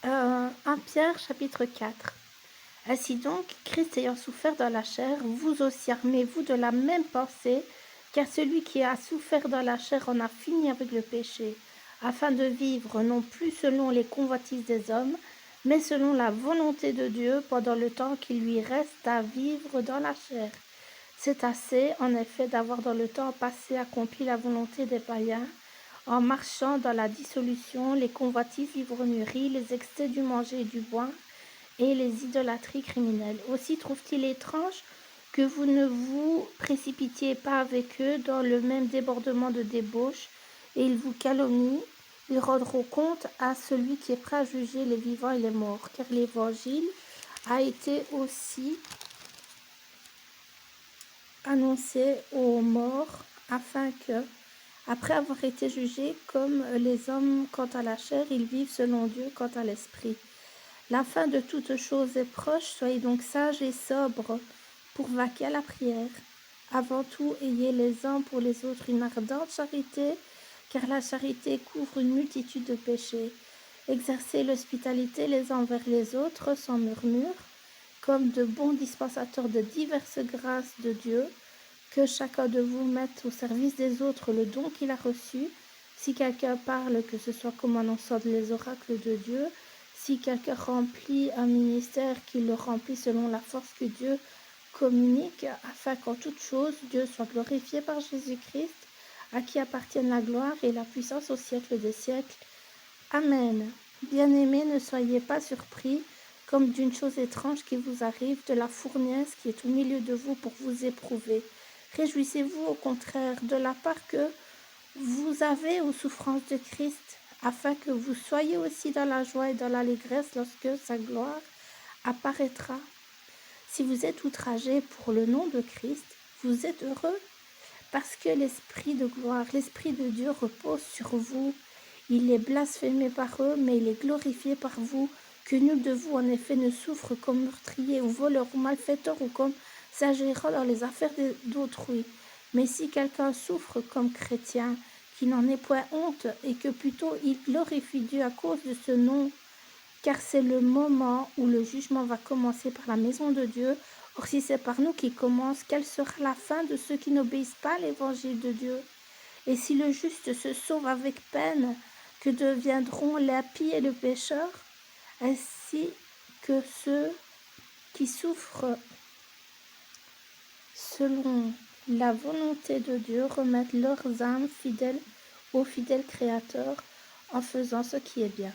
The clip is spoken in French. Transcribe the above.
1 Pierre chapitre 4. Ainsi donc, Christ ayant souffert dans la chair, vous aussi armez-vous de la même pensée, car celui qui a souffert dans la chair en a fini avec le péché, afin de vivre non plus selon les convoitises des hommes, mais selon la volonté de Dieu pendant le temps qu'il lui reste à vivre dans la chair. C'est assez, en effet, d'avoir dans le temps passé accompli la volonté des païens, en marchant dans la dissolution, les convoitises, l'ivrognerie, les excès du manger et du boire, et les idolâtries criminelles. Aussi trouve-t-il étrange que vous ne vous précipitiez pas avec eux dans le même débordement de débauche, et ils vous calomnient, ils rendront compte à celui qui est prêt à juger les vivants et les morts, car l'évangile a été aussi annoncé aux morts, afin que, après avoir été jugés comme les hommes quant à la chair, ils vivent selon Dieu quant à l'esprit. La fin de toute chose est proche, soyez donc sages et sobres pour vaquer à la prière. Avant tout, ayez les uns pour les autres une ardente charité, car la charité couvre une multitude de péchés. Exercez l'hospitalité les uns envers les autres sans murmure, comme de bons dispensateurs de diverses grâces de Dieu, que chacun de vous mette au service des autres le don qu'il a reçu. Si quelqu'un parle, que ce soit comme annonçant les oracles de Dieu. Si quelqu'un remplit un ministère, qu'il le remplit selon la force que Dieu communique, afin qu'en toute chose, Dieu soit glorifié par Jésus-Christ, à qui appartiennent la gloire et la puissance au siècle des siècles. Amen. Bien-aimés, ne soyez pas surpris comme d'une chose étrange qui vous arrive, de la fournaise qui est au milieu de vous pour vous éprouver. Réjouissez-vous au contraire de la part que vous avez aux souffrances de Christ, afin que vous soyez aussi dans la joie et dans l'allégresse lorsque sa gloire apparaîtra. Si vous êtes outragés pour le nom de Christ, vous êtes heureux, parce que l'Esprit de gloire, l'Esprit de Dieu repose sur vous. Il est blasphémé par eux, mais il est glorifié par vous. Que nul de vous, en effet, ne souffre comme meurtrier ou voleur ou malfaiteur ou comme s'agirant dans les affaires d'autrui. Mais si quelqu'un souffre comme chrétien, qu'il n'en ait point honte, et que plutôt il glorifie Dieu à cause de ce nom, car c'est le moment où le jugement va commencer par la maison de Dieu. Or, si c'est par nous qu'il commence, quelle sera la fin de ceux qui n'obéissent pas à l'évangile de Dieu? Et si le juste se sauve avec peine, que deviendront l'impie et le pécheur, ainsi que ceux qui souffrent selon la volonté de Dieu remettent leurs âmes fidèles au fidèle Créateur en faisant ce qui est bien.